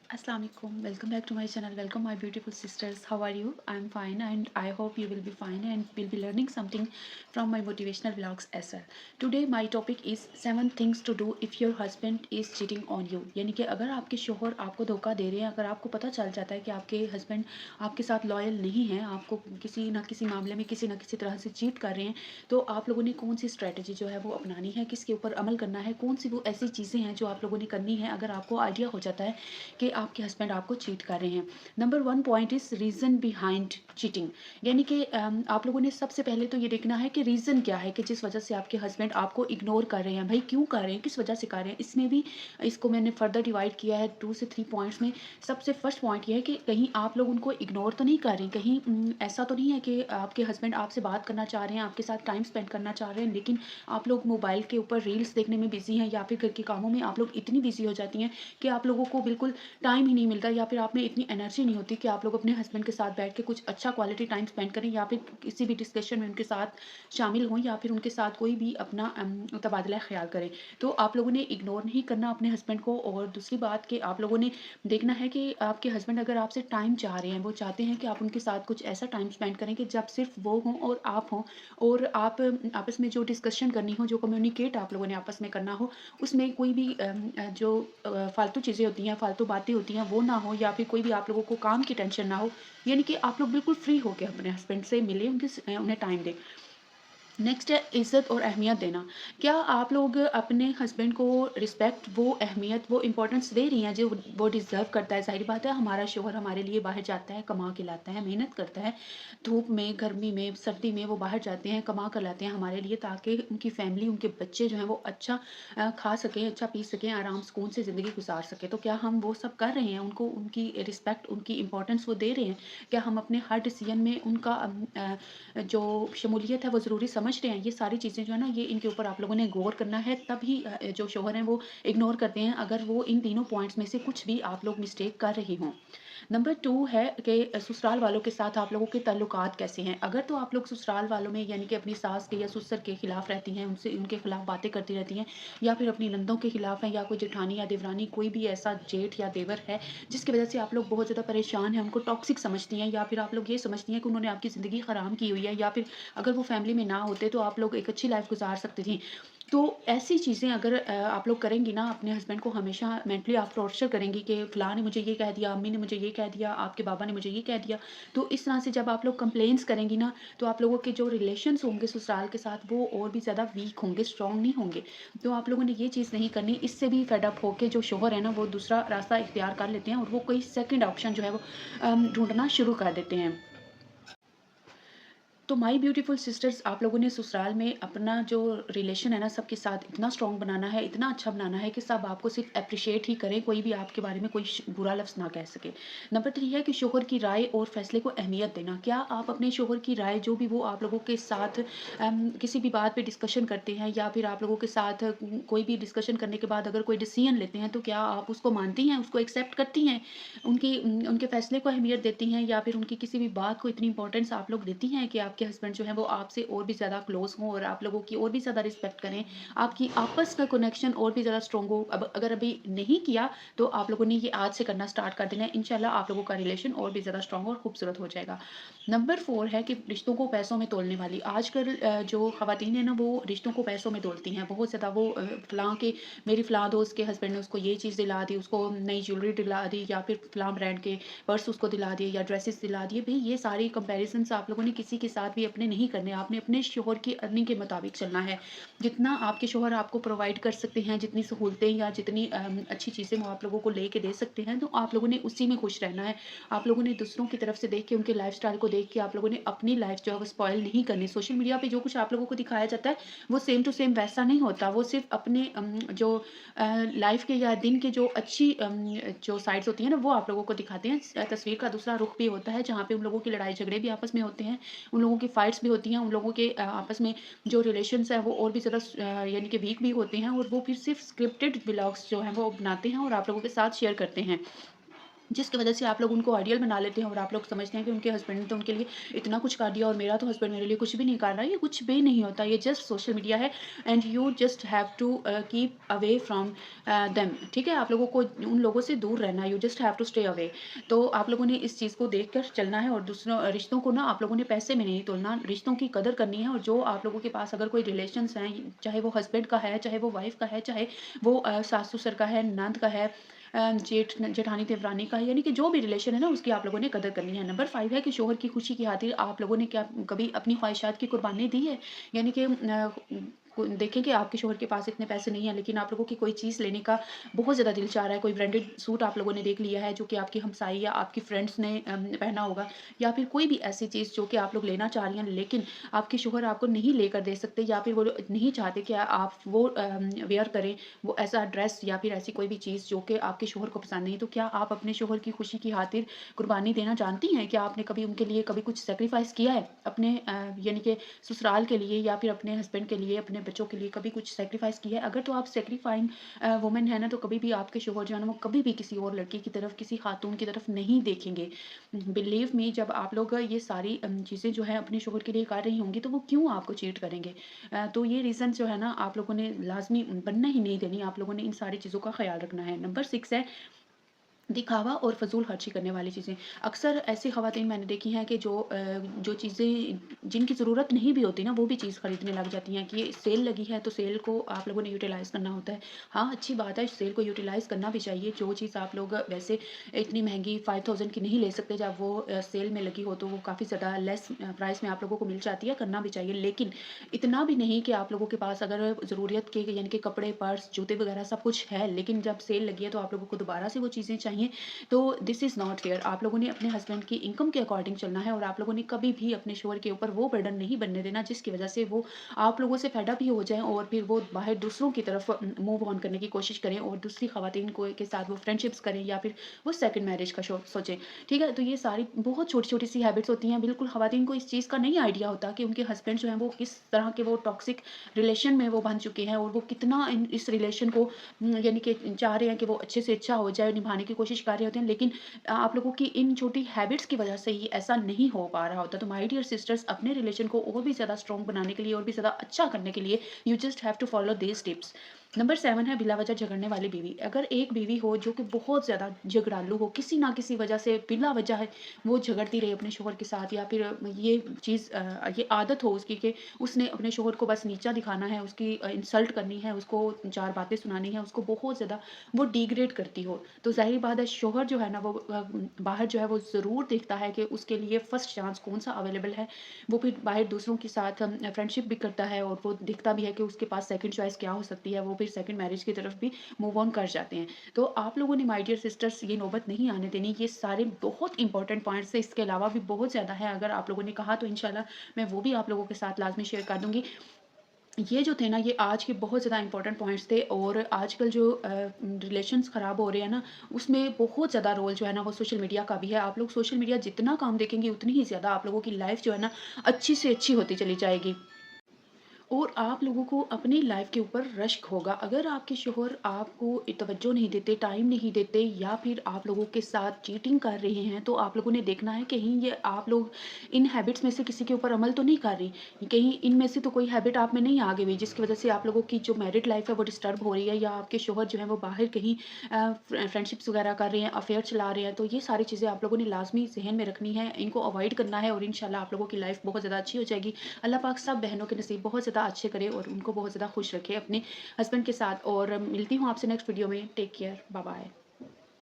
Assalamu alaikum. Welcome back to my channel. Welcome my beautiful sisters. How are you? I'm fine and I hope you will be fine and will be learning something from my motivational vlogs as well. Today my topic is 7 things to do if your husband is cheating on you. यानी कि अगर आपके शोहर आपको धोखा दे रहे हैं, अगर आपको पता चल जाता है कि आपके हस्बैंड आपके साथ लॉयल नहीं है, आपको किसी ना किसी मामले में किसी ना किसी तरह से चीट कर रहे हैं, तो आप लोगों ने कौन सी स्ट्रैटेजी जो है वो अपनानी है, किसके ऊपर अमल करना है, कौन सी वो ऐसी चीज़ें हैं जो आप लोगों ने करनी है अगर आपको आइडिया हो जाता है कि आपके हस्बैंड आपको चीट कर रहे हैं। Number 1 point is reason behind cheating. यानी कि आप लोगों ने सबसे पहले तो ये देखना है कि रीज़न क्या है कि जिस वजह से आपके हस्बैंड आपको इग्नोर कर रहे हैं। भाई क्यों कर रहे हैं, किस वजह से कर रहे हैं, इसमें भी इसको मैंने फर्दर डिवाइड किया है 2 से 3 पॉइंट्स में। सबसे फर्स्ट पॉइंट ये है कि कहीं आप लोग उनको इग्नोर तो नहीं कर रहे हैं, कहीं ऐसा तो नहीं है कि आपके हस्बैंड आपसे बात करना चाह रहे हैं, आपके साथ टाइम स्पेंड करना चाह रहे हैं, लेकिन आप लोग मोबाइल के ऊपर रील्स देखने में बिजी हैं, या फिर घर के कामों में आप लोग इतनी बिजी हो जाती हैं कि आप लोगों को बिल्कुल टाइम ही नहीं मिलता, या फिर आप में इतनी एनर्जी नहीं होती कि आप लोग अपने हस्बैंड के साथ बैठ के कुछ अच्छा क्वालिटी टाइम स्पेंड करें, या फिर किसी भी डिस्कशन में उनके साथ शामिल हों, या फिर उनके साथ कोई भी अपना तबादला ख्याल करें। तो आप लोगों ने इग्नोर नहीं करना अपने हस्बैंड को। और दूसरी बात कि आप लोगों ने देखना है कि आपके हस्बैंड अगर आपसे टाइम चाह रहे हैं, वो चाहते हैं कि आप उनके साथ कुछ ऐसा टाइम स्पेंड करें कि जब सिर्फ वो हों और आप हों, और आप आपस में जो डिस्कशन करनी हो, जो कम्युनिकेट आप लोगों ने आपस में करना हो, उसमें कोई भी जो फालतू चीज़ें होती हैं, फालतू बातें होती हैं, वो ना हो, या फिर कोई भी आप लोगों को काम की टेंशन ना हो। यानी कि आप लोग बिल्कुल फ्री होके अपने हस्बैंड से मिलें, उन्हें टाइम दें। नेक्स्ट है इज़्ज़त और अहमियत देना। क्या आप लोग अपने हस्बैंड को रिस्पेक्ट, वो अहमियत, वो इम्पोर्टेंस दे रही हैं जो वो डिज़र्व करता है? ज़ाहिर बात है, हमारा शौहर हमारे लिए बाहर जाता है, कमा के लाता है, मेहनत करता है, धूप में, गर्मी में, सर्दी में वो बाहर जाते हैं, कमा कर लाते हैं हमारे लिए, ताकि उनकी फैमिली, उनके बच्चे जो हैं वो अच्छा खा सकें, अच्छा पी सकें, आराम सुकून से ज़िंदगी गुज़ार सकें। तो क्या हम वो सब कर रहे हैं? उनको उनकी रिस्पेक्ट, उनकी इम्पोर्टेंस वो दे रहे हैं? क्या हम अपने हर डिसीज़न में उनका जो शमूलियत है वो ज़रूरी समझ रहे हैं? ये सारी चीज़ें जो है ना, ये इनके ऊपर आप लोगों ने गौर करना है, तभी जो शौहर हैं वो इग्नोर करते हैं अगर वो इन तीनों पॉइंट्स में से कुछ भी आप लोग मिस्टेक कर रहे हों। नंबर 2 है कि ससुराल वालों के साथ आप लोगों के ताल्लुकात कैसे हैं? अगर तो आप लोग ससुराल वालों में, यानी कि अपनी सास के या ससुर के खिलाफ रहती हैं, उनसे उनके खिलाफ बातें करती रहती हैं, या फिर अपनी नंदों के खिलाफ हैं, या कोई जेठानी या देवरानी, कोई भी ऐसा जेठ या देवर है जिसकी वजह से आप लोग बहुत ज़्यादा परेशान हैं, उनको टॉक्सिक समझती हैं, या फिर आप लोग ये समझती हैं कि उन्होंने आपकी ज़िंदगी ख़राब की हुई है, या फिर अगर वो फैमिली में ना होते तो आप लोग एक अच्छी लाइफ़ गुज़ार सकती थीं। तो ऐसी चीज़ें अगर आप लोग करेंगी ना, अपने हस्बैंड को हमेशा मेंटली आप टॉर्चर करेंगी कि फ़लाँ ने मुझे ये कह दिया, अम्मी ने मुझे ये कह दिया, आपके बाबा ने मुझे ये कह दिया। तो इस तरह से जब आप लोग कंप्लेंट्स करेंगी ना, तो आप लोगों के जो रिलेशंस होंगे ससुराल के साथ, वो और भी ज़्यादा वीक होंगे, स्ट्रॉन्ग नहीं होंगे। तो आप लोगों ने ये चीज़ नहीं करनी। इससे भी फेड अप होके जो शौहर है ना, वो दूसरा रास्ता इख्तियार कर लेते हैं, और वो कोई सेकंड ऑप्शन जो है वो ढूँढना शुरू कर देते हैं। तो माय ब्यूटीफुल सिस्टर्स, आप लोगों ने ससुराल में अपना जो रिलेशन है ना सबके साथ इतना स्ट्रॉन्ग बनाना है, इतना अच्छा बनाना है कि सब आपको सिर्फ अप्रिशिएट ही करें, कोई भी आपके बारे में कोई बुरा लफ्ज़ ना कह सके। नंबर 3 है कि शोहर की राय और फैसले को अहमियत देना। क्या आप अपने शोहर की राय, जो भी वो आप लोगों के साथ किसी भी बात पे डिस्कशन करते हैं, या फिर आप लोगों के साथ कोई भी डिस्कशन करने के बाद अगर कोई डिसीजन लेते हैं, तो क्या आप उसको मानती हैं, उसको एक्सेप्ट करती हैं? उनके फैसले को अहमियत देती हैं, या फिर उनकी किसी भी बात को इतनी इंपॉर्टेंस आप लोग देती हैं कि आपके हस्बैंड जो है वो आपसे और भी ज़्यादा क्लोज हों, और आप लोगों की और भी ज़्यादा रिस्पेक्ट करें, आपकी आपस का कनेक्शन और भी ज़्यादा स्ट्रॉन्ग हो। अब अगर अभी नहीं किया, तो आप लोगों ने ये आज से करना स्टार्ट कर देना है। इंशाल्लाह आप लोगों का रिलेशन और भी ज़्यादा स्ट्रॉन्ग और खूबसूरत हो जाएगा। नंबर 4 है कि रिश्तों को पैसों में तोलने वाली। आजकल जो ख़वातीन है ना, वो रिश्तों को पैसों में तोलती हैं बहुत ज़्यादा। वो फ़लाँ के मेरी फ़लाँ दोस्त के हस्बैंड ने उसको ये चीज़ दिला दी, उसको नई ज्वेलरी दिला दी, या फिर फ़लाँ ब्रांड के पर्स उसको दिला दिए, या ड्रेसेस दिला दिए। भई ये सारे कंपैरिज़न्स आप लोगों ने किसी के साथ भी अपने नहीं करने। आपने अपने शौहर की अर्निंग के मुताबिक चलना है। जितना आपके शौहर आपको प्रोवाइड कर सकते हैं, जितनी सहूलतें या जितनी अच्छी चीज़ें वो आप लोगों को लेके दे सकते हैं, तो आप लोगों ने उसी में खुश रहना है। आप लोगों ने दूसरों की तरफ से देख के, उनके लाइफ़स्टाइल को देख के आप लोगों ने अपनी लाइफ़ जो है वो स्पॉइल नहीं करनी। सोशल मीडिया पे जो कुछ आप लोगों को दिखाया जाता है, वो सेम टू सेम वैसा नहीं होता। वो सिर्फ़ अपने जो लाइफ़ के या दिन के जो अच्छी जो साइड्स होती हैं ना, वो आप लोगों को दिखाते हैं। तस्वीर का दूसरा रुख भी होता है, जहाँ पे उन लोगों की लड़ाई झगड़े भी आपस में होते हैं, उन लोगों की फाइट्स भी होती हैं, उन लोगों के आपस में जो रिलेशंस हैं वो और भी ज़्यादा यानी कि वीक भी होते हैं, और वो फिर सिर्फ़ स्क्रिप्टेड व्लॉग्स जो हैं वो बनाते हैं और आप लोगों के साथ शेयर करते हैं। जिसकी वजह से आप लोग उनको आइडियल बना लेते हैं और आप लोग समझते हैं कि उनके हस्बैंड ने तो उनके लिए इतना कुछ कर दिया और मेरा तो हस्बैंड मेरे लिए कुछ भी नहीं कर रहा है। ये कुछ भी नहीं होता, ये जस्ट सोशल मीडिया है and you just have to keep away from them. ठीक है, आप लोगों को उन लोगों से दूर रहना है, you just have to stay away. तो आप लोगों ने इस चीज़ को देख कर चलना है और दूसरों रिश्तों को ना आप लोगों ने पैसे में नहीं तोलना, रिश्तों की कदर करनी है। और जो आप लोगों के पास अगर कोई रिलेशंस हैं, चाहे वो हस्बैंड का है, चाहे वो वाइफ का है, चाहे वो सास ससुर का है, नंद का है, जेठानी देवरानी का है, यानी कि जो भी रिलेशन है ना उसकी आप लोगों ने कदर करनी है। नंबर 5 है कि शोहर की खुशी की खातिर आप लोगों ने क्या कभी अपनी ख्वाहिशात की कुर्बानी दी है? यानी कि देखें कि आपके शोहर के पास इतने पैसे नहीं है लेकिन आप लोगों की कोई चीज़ लेने का बहुत ज़्यादा दिल चाह रहा है, कोई ब्रांडेड सूट आप लोगों ने देख लिया है जो कि आपकी हमसाई या आपकी फ्रेंड्स ने पहना होगा, या फिर कोई भी ऐसी चीज़ जो कि आप लोग लेना चाह रही हैं लेकिन आपके शोहर आपको नहीं लेकर दे सकते, या फिर वो नहीं चाहते कि आप वो वेयर करें, वो ऐसा ड्रेस या फिर ऐसी कोई भी चीज़ जो कि आपके शोहर को पसंद नहीं। तो क्या आप अपने शोहर की खुशी की खातिर कुर्बानी देना जानती हैं? क्या आपने कभी उनके लिए कभी कुछ सैक्रिफाइस किया है? अपने यानी कि ससुराल के लिए या फिर अपने हस्बैंड के लिए, अपने बच्चों के लिए कभी कुछ सैक्रिफाइस किया है? अगर तो आप सैक्रिफाइंग वुमन है ना, तो कभी भी आपके शोहर जो है ना वो कभी भी किसी और लड़की की तरफ, किसी खातून की तरफ नहीं देखेंगे। बिलीव मी, जब आप लोग ये सारी चीज़ें जो है अपने शोहर के लिए कर रही होंगी तो वो क्यों आपको चीट करेंगे? तो ये रीज़न जो है ना आप लोगों ने लाज़मी बनना ही नहीं देनी, आप लोगों ने इन सारी चीज़ों का ख़्याल रखना है। नंबर 6 है दिखावा और फ़िज़ूल खर्ची करने वाली चीज़ें। अक्सर ऐसी ख़वातीन मैंने देखी हैं कि जो चीज़ें जिनकी ज़रूरत नहीं भी होती ना, वो भी चीज़ खरीदने लग जाती हैं कि सेल लगी है तो सेल को आप लोगों ने यूटिलाइज़ करना होता है। हाँ, अच्छी बात है, सेल को यूटिलाइज़ करना भी चाहिए। जो चीज़ आप लोग वैसे इतनी महँगी 5000 की नहीं ले सकते, जब वो सेल में लगी हो तो वो काफ़ी ज़्यादा लेस प्राइस में आप लोगों को मिल जाती है, करना भी चाहिए। लेकिन इतना भी नहीं कि आप लोगों के पास अगर ज़रूरत के यानी कि कपड़े, पर्स, जूते वग़ैरह सब कुछ है, लेकिन जब सेल लगी है तो आप लोगों को दोबारा से वो चीज़ें चाहिए। तो दिस इज़ नॉट फेयर। आप लोगों ने अपने हस्बैंड की इनकम के अकॉर्डिंग चलना है और आप लोगों ने कभी भी अपने शोहर के ऊपर वो बर्डन नहीं बनने देना जिसकी वजह से वो आप लोगों से फेड अप ही हो जाएँ और फिर वो बाहर दूसरों की तरफ मूव ऑन करने की कोशिश करें और दूसरी खवातीन को के साथ वो फ्रेंडशिप्स करें या फिर वो सेकंड मैरिज का सोचें। ठीक है? तो ये सारी बहुत छोटी-छोटी सी हैबिट्स होती हैं। बिल्कुल खवातीन को इस चीज़ का नहीं आइडिया होता कि उनके हस्बैंड जो हैं वो किस तरह के वो टॉक्सिक रिलेशन में वो बन चुके हैं और वो कितना इस रिलेशन को यानी कि चाह रहे हैं कि वो अच्छे से अच्छा हो जाए, निभाने की कोशिश कर रहे होते हैं, लेकिन आप लोगों की इन छोटी हैबिट्स की वजह से ही ऐसा नहीं हो पा रहा होता। तो माय डियर सिस्टर्स, अपने रिलेशन को और भी ज़्यादा स्ट्रॉन्ग बनाने के लिए और भी ज़्यादा अच्छा करने के लिए you just have to follow these tips. Number 7 है बिला वजह झगड़ने वाली बीवी। अगर एक बीवी हो जो कि बहुत ज़्यादा झगड़ालू हो, किसी ना किसी वजह से बिला वजह है वो झगड़ती रहे अपने शोहर के साथ, या फिर ये चीज़ ये आदत हो उसकी कि उसने अपने शोहर को बस नीचा दिखाना है, उसकी इंसल्ट करनी है, उसको 4 बातें सुनानी है, उसको बहुत ज़्यादा वो डिग्रेड करती हो, तो ज़ाहिर बात है शोहर जो है ना वो बाहर जो है वो ज़रूर देखता है कि उसके लिए फर्स्ट चांस कौन-सा अवेलेबल है। वो फिर बाहर दूसरों के साथ फ्रेंडशिप भी करता है और वो देखता भी है कि उसके पास सेकंड चॉइस क्या हो सकती है, वो फिर सेकंड मैरिज की तरफ भी मूव ऑन कर जाते हैं। तो आप लोगों ने माय डियर सिस्टर्स ये नौबत नहीं आने देनी। ये सारे बहुत इंपॉर्टेंट पॉइंट्स हैं, इसके अलावा भी बहुत ज़्यादा है। अगर आप लोगों ने कहा तो इंशाल्लाह मैं वो भी आप लोगों के साथ लाज़मी शेयर कर दूँगी। ये जो थे ना ये आज के बहुत ज़्यादा इंपॉर्टेंट पॉइंट्स थे, और आजकल जो रिलेशंस ख़राब हो रहे हैं ना उसमें बहुत ज़्यादा रोल जो है ना वो सोशल मीडिया का भी है। आप लोग सोशल मीडिया जितना कम देखेंगे उतनी ही ज़्यादा आप लोगों की लाइफ जो है ना अच्छी से अच्छी होती चली जाएगी। और आप लोगों को अपनी लाइफ के ऊपर रश्क होगा। अगर आपके शोहर आपको तवज्जो नहीं देते, टाइम नहीं देते, या फिर आप लोगों के साथ चीटिंग कर रहे हैं, तो आप लोगों ने देखना है कहीं ये आप लोग इन हैबिट्स में से किसी के ऊपर अमल तो नहीं कर रही। कहीं इनमें से तो कोई हैबिट आप में नहीं आ गई हुई जिसकी वज़ह से आप लोगों की जो मैरिड लाइफ़ है वो डिस्टर्ब हो रही है, या आपके शोहर जो है वो बाहर कहीं फ्रेंडशिप्स वगैरह कर रहे हैं, अफेयर चला रहे हैं। तो ये सारी चीज़ें आप लोगों ने लाज़मी ज़हन में रखनी है, इनको अवॉइड करना है और इंशाल्लाह आप लोगों की लाइफ़ बहुत ज़्यादा अच्छी हो जाएगी। अल्लाह पाक सब बहनों के नसीब बहुत ज़्यादा अच्छे करे और उनको बहुत ज़्यादा खुश रखे अपने हस्बैंड के साथ। और मिलती हूँ आपसे नेक्स्ट वीडियो में। Take care, bye bye.